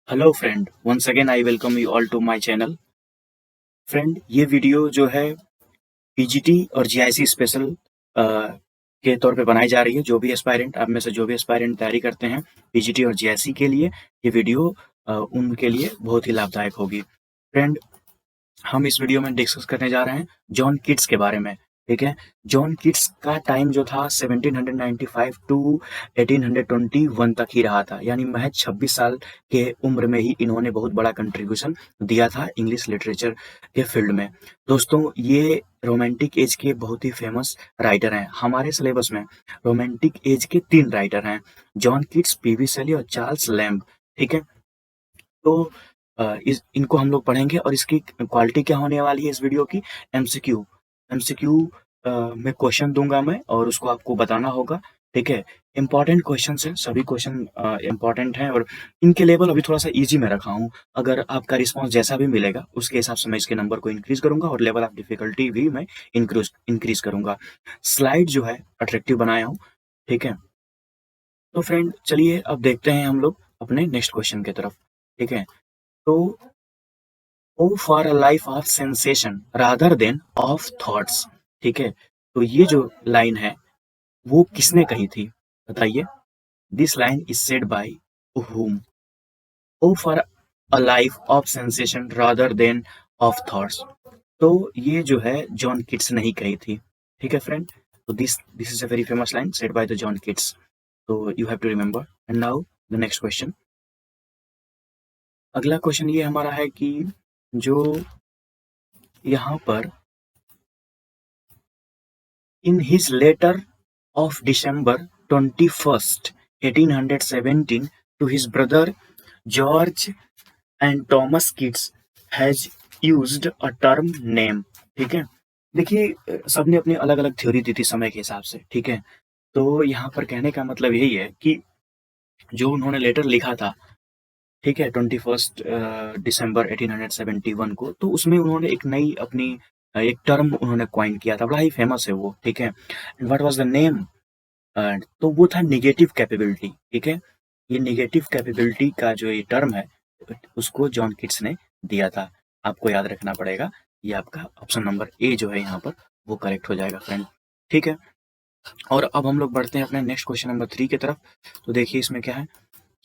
Hello friend, once again I welcome you all to my channel. Friend, ये video जो है PGT और GIC special के तौर पे बनाई जा रही है। जो भी एस्पायरेंट आप में से जो भी एस्पायरेंट तैयारी करते हैं पीजीटी और जीआईसी के लिए, ये वीडियो उनके लिए बहुत ही लाभदायक होगी। फ्रेंड, हम इस वीडियो में डिस्कस करने जा रहे हैं जॉन किट्स के बारे में। ठीक है। जॉन किट्स का टाइम जो था 1795 टू 1821 तक ही रहा था, यानी महज 26 साल के उम्र में ही इन्होंने बहुत बड़ा कंट्रीब्यूशन दिया था इंग्लिश लिटरेचर के फील्ड में। दोस्तों, ये रोमांटिक एज के बहुत ही फेमस राइटर हैं। हमारे सिलेबस में रोमांटिक एज के 3 राइटर हैं, जॉन किट्स, पीवी शेली और चार्ल्स लैम्ब। ठीक है। तो इस इनको हम लोग पढ़ेंगे और इसकी क्वालिटी क्या होने वाली है इस वीडियो की, एमसीक्यू। एमसीक्यू में क्वेश्चन दूंगा मैं और उसको आपको बताना होगा। ठीक है। इंपॉर्टेंट क्वेश्चंस हैं, सभी क्वेश्चन इंपॉर्टेंट हैं और इनके लेवल अभी थोड़ा सा इजी में रखा हूँ। अगर आपका रिस्पॉन्स जैसा भी मिलेगा उसके हिसाब से मैं इसके नंबर को इंक्रीज करूंगा और लेवल ऑफ डिफिकल्टी भी मैं इंक्रीज करूंगा। स्लाइड जो है अट्रैक्टिव बनाया हूँ। ठीक है। तो फ्रेंड, चलिए अब देखते हैं हम लोग अपने नेक्स्ट क्वेश्चन की तरफ। ठीक है। तो O for a life of sensation rather than of thoughts. ठीक है। तो ये जो लाइन है वो किसने कही थी, बताइए। This line is said by whom. O for a life of sensation rather than of thoughts. तो ये जो है जॉन किट्स ने ही कही थी। ठीक है फ्रेंड। तो this is a very famous line said by the John Keats. तो you have to remember. And now the next question. अगला क्वेश्चन ये हमारा है कि जो यहाँ पर in his letter of December 21st, 1817 to his brother George and Thomas Keats has used a term name। ठीक है। देखिए, सबने अपनी अलग अलग थ्योरी दी थी समय के हिसाब से। ठीक है। तो यहाँ पर कहने का मतलब यही है कि जो उन्होंने लेटर लिखा था, ठीक है, 21 दिसंबर 1871 को, तो उसमें उन्होंने एक नई अपनी एक टर्म उन्होंने कॉइन किया था, बड़ा ही फेमस है वो। ठीक है। And what was the name? तो वो था निगेटिव कैपेबिलिटी। ठीक है। ये निगेटिव कैपेबिलिटी का जो ये टर्म है उसको जॉन किट्स ने दिया था। आपको याद रखना पड़ेगा। ये आपका ऑप्शन नंबर ए जो है यहाँ पर वो करेक्ट हो जाएगा फ्रेंड। ठीक है। और अब हम लोग बढ़ते हैं अपने नेक्स्ट क्वेश्चन नंबर 3 की तरफ। तो देखिए इसमें क्या है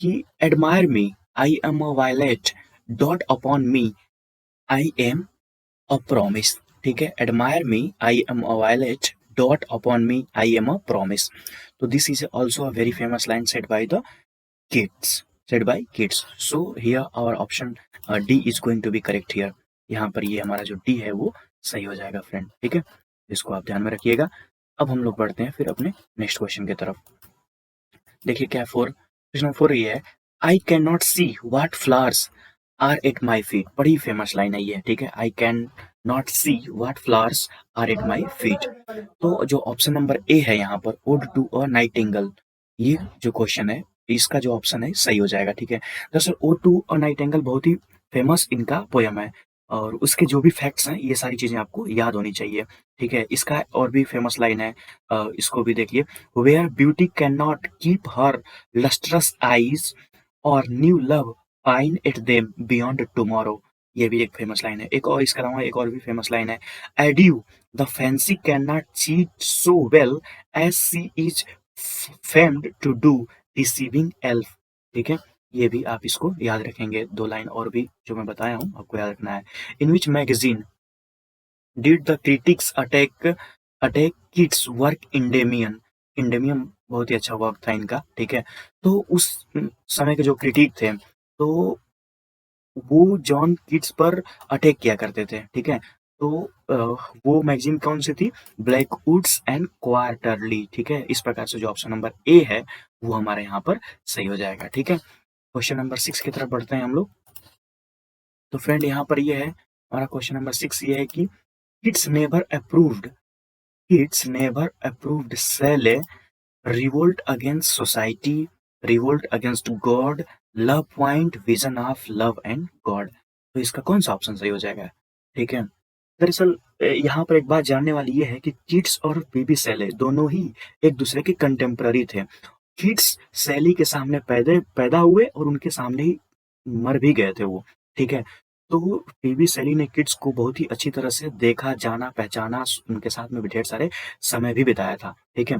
कि admire me, I am a violet, dote upon me, I am a promise. ठीक है। Admire me, I am a violet, dote upon me, I am a promise. तो this is also a very famous line said by the kids, said by kids. So here our option D is going to be correct here। यहाँ पर ये हमारा जो D है वो सही हो जाएगा फ्रेंड। ठीक है। इसको आप ध्यान में रखिएगा। अब हम लोग बढ़ते हैं फिर अपने नेक्स्ट क्वेश्चन की तरफ। देखिए क्या क्वेश्चन नंबर 4 ये है, I can not see what flowers are at my feet. बड़ी फेमस लाइन है ये। ठीक है। I can not see what flowers are at my feet. तो जो ऑप्शन नंबर ए है यहाँ पर, ओड टू अ नाइटिंगेल, ये जो क्वेश्चन है इसका जो ऑप्शन है सही हो जाएगा। ठीक है। दरअसल ओड टू अ नाइटिंगेल बहुत ही फेमस इनका पोयम है और उसके जो भी फैक्ट्स हैं ये सारी चीजें आपको याद होनी चाहिए। ठीक है। इसका और भी फेमस लाइन है, इसको भी देखिए। Where beauty can not keep her lustrous eyes or new love pine at them beyond tomorrow. ये भी एक फेमस लाइन है। एक और इसके अलावा एक और भी फेमस लाइन है, adieu the fancy can not cheat so well as she is famed to do deceiving elf. ठीक है। ये भी आप इसको याद रखेंगे। 2 लाइन और भी जो मैं बताया हूँ आपको याद रखना है। In which magazine did the critics attack Keats work Endymion. Endymion बहुत ही अच्छा वर्क था इनका। ठीक है। तो उस समय के जो क्रिटिक थे तो वो जॉन किट्स पर अटैक किया करते थे। ठीक है। तो वो मैगजीन कौन सी थी? ब्लैकवुड्स एंड क्वार्टरली। ठीक है। इस प्रकार से जो ऑप्शन नंबर ए है वो हमारे यहाँ पर सही हो जाएगा। ठीक है। क्वेश्चन नंबर 6 की तरफ बढ़ते हैं हम लोग। तो फ्रेंड यहाँ पर ये है हमारा क्वेश्चन नंबर 6 ये है कि Keats never approved, Keats never approved Shelley revolt against society, revolt against God, love point, vision of love and God। तो इसका कौन सा ऑप्शन सही हो जाएगा? ठीक है। दरअसल यहाँ पर एक बात जानने वाली ये है कि किट्स और पीबी शैले दोनों ही एक दूसरे के कंटेम्पररी थे। किट्स शैली के सामने पैदा हुए और उनके सामने ही मर भी गए थे वो, ठीक है? तो पीबी शैली ने किड्स को बहुत ही अच्छी तरह से देखा, जाना, पहचाना, उनके साथ में भी ढेर सारे समय भी बिताया था, ठीक है?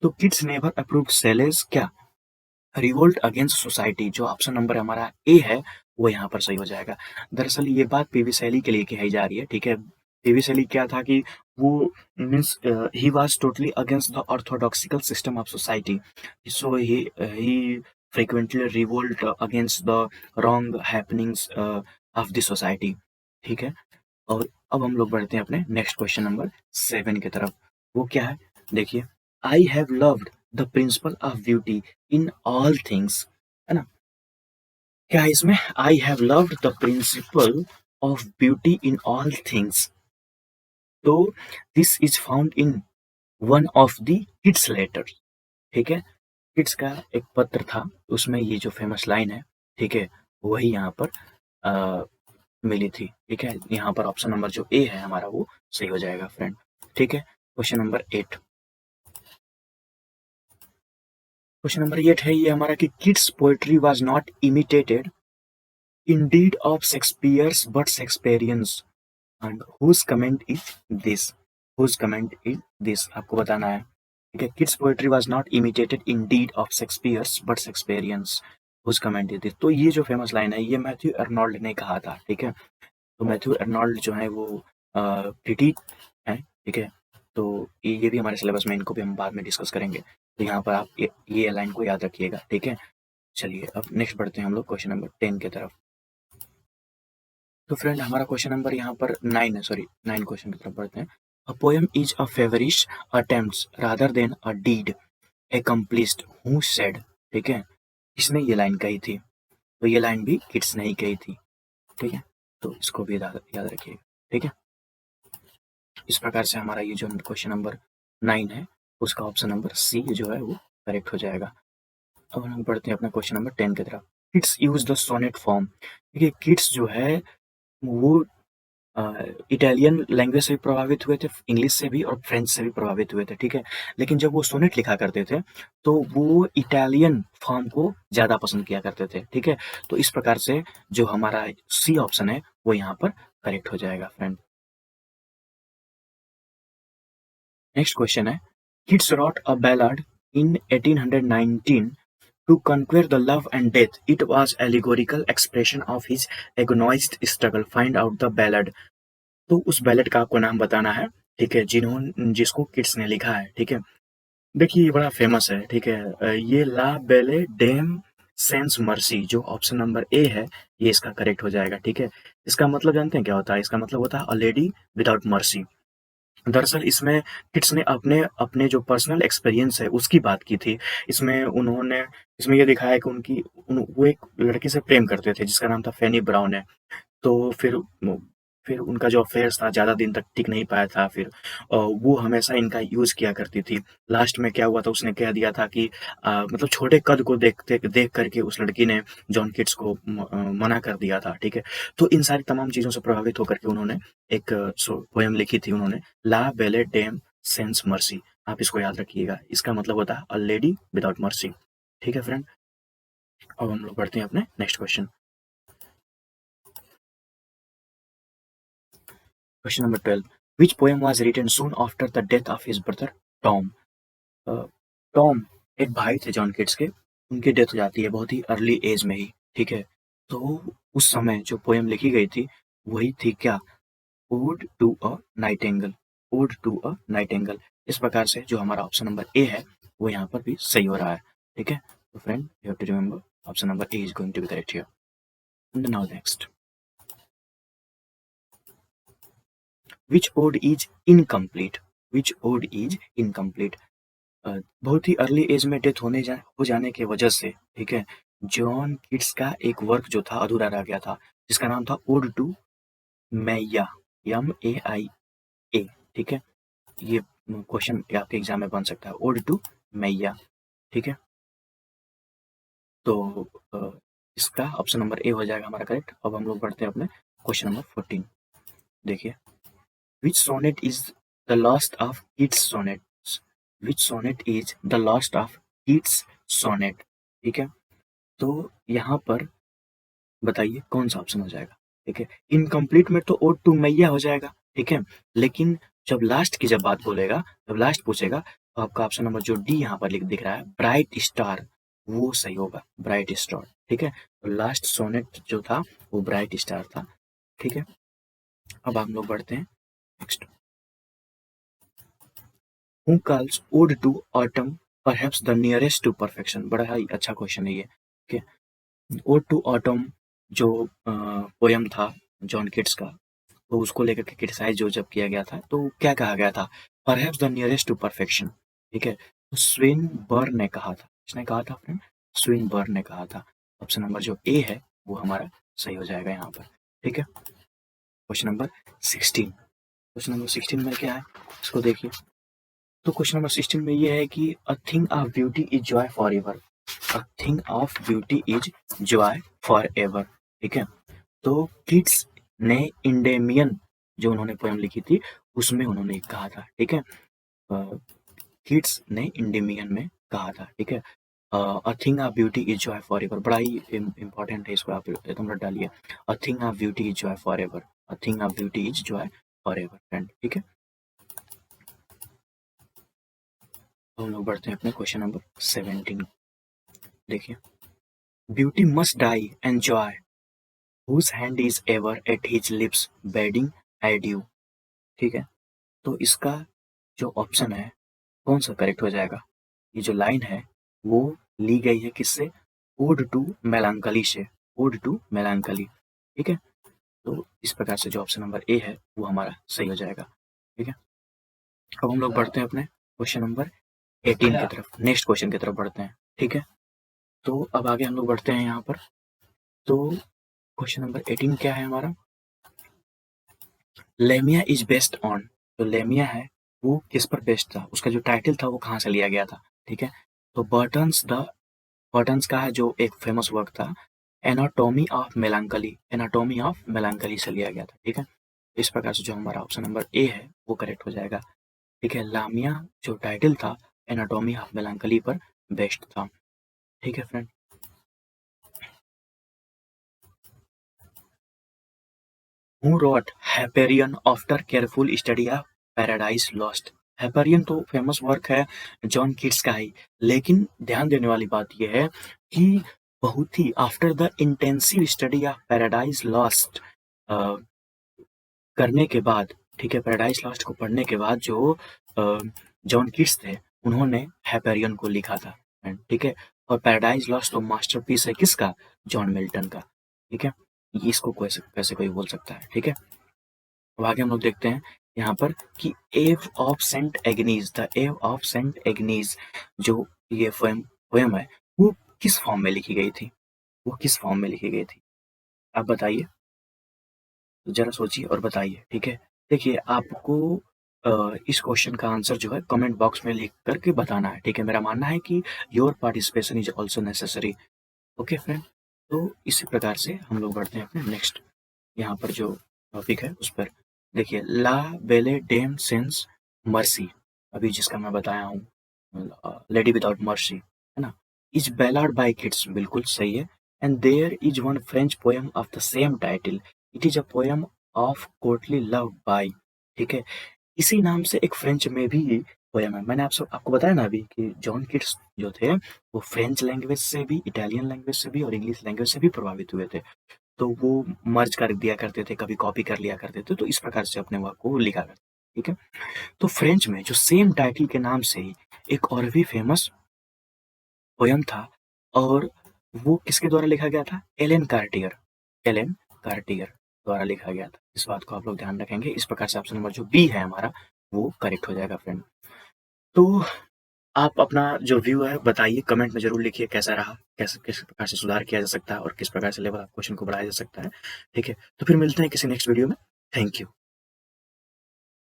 तो किड्स नेवर अप्रूव्ड शैलेज क्या? रिवोल्ट अगेंस्ट सोसाइटी, जो ऑप्शन नंबर हमारा ए है, वो यहाँ पर सही हो जाएगा। दरअसल ये बात पीवी शैली के लिए कही जा रही है, ठीक है? पीवी शैली क्या था कि वो means he was totally against the orthodoxical system of society. So he frequently revolt against the wrong happenings of the society, ठीक है? और अब हम लोग बढ़ते हैं अपने नेक्स्ट क्वेश्चन नंबर 7 की तरफ। वो क्या है? देखिए, I have loved the principle of beauty in all things, है ना? क्या है इसमें? I have loved the principle of beauty in all things. तो this is found in one of the Keats letter, ठीक है? किड्स का एक पत्र था, उसमें ये जो फेमस लाइन है, ठीक है? वही यहाँ पर अ, मिली थी, ठीक है? यहाँ पर ऑप्शन नंबर जो ए है हमारा वो सही हो जाएगा फ्रेंड, ठीक है? Question number 8। क्वेश्चन नंबर 8 है ये हमारा कि kids poetry was not imitated indeed of Shakespeare's but Shakespeareans and whose comment is this? Whose comment is this? आपको बताना है, ठीक है? Keats poetry was not imitated indeed of Shakespeare's but Shakespeareans, whose comment is this? तो ये जो famous line है ये मैथ्यू अर्नोल्ड ने कहा था, ठीक है? तो मैथ्यू अर्नोल्ड जो है वो क्रिटिक है, ठीक है? तो ये भी हमारे सिलेबस में, इनको भी हम बाद में डिस्कस करेंगे। तो यहाँ पर आप ये लाइन को याद रखिएगा, ठीक है? चलिए अब नेक्स्ट बढ़ते हैं हम लोग क्वेश्चन नंबर 10 की तरफ। तो फ्रेंड हमारा क्वेश्चन नंबर यहाँ पर 9 है, सॉरी 9 क्वेश्चन की तरफ बढ़ते हैं। A poem is a feverish attempts rather than a deed accomplished who said, ठीक है? किसने ये लाइन कही थी? तो ये लाइन भी किड्स ने ही कही थी, ठीक है? तो इसको भी याद याद रखिएगा, ठीक है? इस प्रकार से हमारा ये जो क्वेश्चन नंबर 9 है उसका ऑप्शन नंबर सी जो है वो करेक्ट हो जाएगा। अब हम बढ़ते हैं अपना क्वेश्चन नंबर 10 की तरफ। Keats use the sonnet form, देखिए किड्स जो है वो इटालियन लैंग्वेज से भी प्रभावित हुए थे, इंग्लिश से भी और फ्रेंच से भी प्रभावित हुए थे, ठीक है? लेकिन जब वो सोनेट लिखा करते थे, तो वो इटालियन फॉर्म को ज़्यादा पसंद किया करते थे, ठीक है? तो इस प्रकार से जो हमारा सी ऑप्शन है, वो यहाँ पर करेक्ट हो जाएगा फ्रेंड। नेक्स्ट क्वेश्चन है, kids wrote a ballad in 1819 to conquer the love and death. It was allegorical expression of his agonized struggle. Find out the ballad. तो उस बैलेट का आपको नाम बताना है, ठीक है? जिसको किड्स ने लिखा है, ठीक है? देखिए ये बड़ा फेमस है, ठीक है? ये ला बेले डेम सेंस मर्सी, जो ऑप्शन नंबर ए है, ये इसका करेक्ट हो जाएगा, ठीक है? इसका मतलब जानते हैं क्या होता है? इसका मतलब होता है अ लेडी विदाउट मर्सी। दरअसल इसमें किड्स ने अपने अपने जो पर्सनल एक्सपीरियंस है उसकी बात की थी। इसमें उन्होंने इसमें ये दिखाया है कि वो एक लड़की से प्रेम करते थे जिसका नाम था फैनी ब्राउन है। तो फिर उनका जो अफ़ेयर्स था ज़्यादा दिन तक टिक नहीं पाया था फिर वो हमेशा इनका यूज़ किया करती थी। लास्ट में क्या हुआ था, उसने कह दिया था कि मतलब छोटे कद को देख कर के उस लड़की ने जॉन किट्स को मना कर दिया था, ठीक है? तो इन सारी तमाम चीज़ों से प्रभावित होकर के उन्होंने एक पोएम लिखी थी उन्होंने, ला बेले डेम सेंस मर्सी। आप इसको याद रखिएगा। इसका मतलब होता है अ लेडी विदाउट मर्सी। ठीक है फ्रेंड? अब हम लोग बढ़ते हैं अपने next question. Question number 12, which poem was written soon after the death of his brother Tom? A, Tom एक भाई थे जॉन किट्स के, उनकी डेथ हो जाती है बहुत ही अर्ली एज में ही, ठीक है? तो उस समय जो पोएम लिखी गई थी, वही थी क्या? Ode to a nightingale, ode to a nightingale. इस प्रकार से जो हमारा ऑप्शन नंबर ए है, वो यहाँ पर भी सही हो रहा है, ठीक है? तो friend you have to remember option number A is going to be correct here. Now next, which ode is incomplete? Which ode is incomplete? बहुत ही अर्ली एज में डेथ हो जाने की वजह से, ठीक है, जॉन किट्स का एक वर्क जो था अधूरा रह गया था, जिसका नाम था ओड टू मैया, MAIA, ठीक है? ये क्वेश्चन आपके एग्जाम में बन सकता है, ओड टू मैया, ठीक है? तो अ, इसका ऑप्शन नंबर ए हो जाएगा हमारा करेक्ट। अब हम लोग बढ़ते हैं अपने क्वेश्चन नंबर 14। देखिए, which sonnet is the last of Keats sonnets? Which sonnet is the last of Keats sonnet? ठीक है? तो यहाँ पर बताइए कौन सा ऑप्शन हो जाएगा? ठीक है, इनकम्प्लीट में तो ओड टू मैया हो जाएगा, ठीक है, लेकिन जब बात बोलेगा, जब लास्ट पूछेगा, तो आपका ऑप्शन नंबर जो डी यहाँ पर दिख रहा है, ब्राइट स्टार, वो सही होगा, ब्राइट स्टार, ठीक है। तो लास्ट सोनेट जो था वो ब्राइट स्टार था, ठीक है। अब हम लोग बढ़ते हैं next. Who calls ode to autumn perhaps the nearest to perfection? बड़ा ही अच्छा क्वेश्चन है ये, ठीक है। ओड टू ऑटम जो पोयम था जॉन किट्स का, तो उसको लेकर के क्रिटिसाइज जब किया गया था, तो क्या कहा गया था? Perhaps the nearest to perfection, ठीक है। तो स्विनबर्न ने कहा था, किसने कहा था फ्रेंड? स्विनबर्न ने कहा था। ऑप्शन नंबर जो ए है वो हमारा सही हो जाएगा यहाँ पर, ठीक है। क्वेश्चन नंबर 16, क्वेश्चन नंबर 16 में क्या है इसको देखिए। तो क्वेश्चन नंबर 16 में ये है कि a thing of beauty is Joy for ever, a thing of beauty is Joy for ever, ठीक है। तो किट्स ने इंडेमियन जो उन्होंने पोएम लिखी थी उसमें उन्होंने कहा था, ठीक है। किट्स ने इंडेमियन में कहा था, ठीक है। A thing of beauty is Joy for ever, बड़ा ही इंपॉर्टेंट है, इसको आप एकदम रट डालिए। A thing of beauty is Joy for ever, a thing of beauty is Joy for ever friend, ठीक है। तो हम लोग बढ़ते हैं अपने क्वेश्चन नंबर 17, देखिए। Beauty must die and joy whose hand is ever at his lips bidding adieu, ठीक है। तो इसका जो ऑप्शन है कौन सा करेक्ट हो जाएगा? ये जो लाइन है वो ली गई है किससे? ओड टू मेलांकली से, ओड टू मेलांकली, ठीक है। तो इस प्रकार से जो ऑप्शन नंबर ए है वो हमारा सही हो जाएगा, ठीक है। अब हम लोग बढ़ते हैं अपने क्वेश्चन नंबर 18 की तरफ, नेक्स्ट क्वेश्चन की तरफ बढ़ते हैं, ठीक है। तो अब आगे हम लोग बढ़ते हैं यहाँ पर। तो क्वेश्चन नंबर 18 क्या है हमारा? लेमिया इज बेस्ड ऑन, जो लेमिया है वो किस पर बेस्ड था? उसका जो टाइटल था वो कहाँ से लिया गया था, ठीक है। तो बर्टन्स का है जो एक फेमस वर्क था, एनाटॉमी ऑफ मेलांकली, एनाटॉमी ऑफ मेलांकली से लिया गया था, ठीक है। इस प्रकार से जो हमारा ऑप्शन नंबर ए है वो करेक्ट हो जाएगा, ठीक है। लामिया जो टाइटल था एनाटॉमी ऑफ मेलांकली पर बेस्ड था, ठीक है friend. Who wrote Hyperion after careful study of Paradise Lost? Hyperion तो फेमस वर्क है जॉन किट्स का ही, लेकिन ध्यान देने वाली बात यह है कि बहुत ही after the intensive study of Paradise Lost करने के बाद, ठीक है, पैराडाइज लॉस्ट को पढ़ने के बाद जो जॉन किट्स थे उन्होंने हैपेरियन को लिखा था, ठीक है। और पैराडाइज लॉस्ट तो मास्टरपीस है किसका? जॉन मिल्टन का, ठीक है। इसको कैसे कैसे कोई बोल सकता है, ठीक है। अब आगे हम लोग देखते हैं यहाँ पर कि eve of Saint Agnes, the eve of Saint Agnes जो ये पोएम है वो किस फॉर्म में लिखी गई थी? वो किस फॉर्म में लिखी गई थी? आप बताइए, जरा सोचिए और बताइए, ठीक है। देखिए आपको इस क्वेश्चन का आंसर जो है कमेंट बॉक्स में लिख करके बताना है, ठीक है। मेरा मानना है कि your participation is also necessary, okay friend. तो इसी प्रकार से हम लोग बढ़ते हैं अपने नेक्स्ट यहाँ पर जो टॉपिक है उस पर। देखिए ला बेले डेम सेंस मर्सी, अभी जिसका मैं बताया हूँ लेडी विदाउट मर्सी, है ना। इज बैलाड बाय किड्स, बिल्कुल सही है। And there is one French poem of the same title, it is a poem of courtly love by, ठीक है। इसी नाम से एक फ्रेंच में भी पोएम है। मैंने आपको बताया ना अभी कि जॉन किट्स जो थे वो फ्रेंच लैंग्वेज से भी, इटालियन लैंग्वेज से भी और इंग्लिश लैंग्वेज से भी प्रभावित हुए थे। तो वो मर्ज कर दिया करते थे, कभी कॉपी कर लिया करते थे, तो इस प्रकार से अपने वर्क को लिखा करते थे, ठीक है। तो फ्रेंच में जो सेम टाइटल के नाम से ही एक और भी फेमस पोयम था, और वो किसके द्वारा लिखा गया था? एलन कार्टियर, एलन कार्टियर द्वारा लिखा गया था। इस बात को आप लोग ध्यान रखेंगे। इस प्रकार से ऑप्शन नंबर जो बी है हमारा वो करेक्ट हो जाएगा फ्रेंड। तो आप अपना जो व्यू है बताइए, कमेंट में ज़रूर लिखिए कैसा रहा, कैसे किस प्रकार से सुधार किया जा सकता है और किस प्रकार से लेवल ऑफ क्वेश्चन को बढ़ाया जा सकता है, ठीक है। तो फिर मिलते हैं किसी नेक्स्ट वीडियो में। Thank you.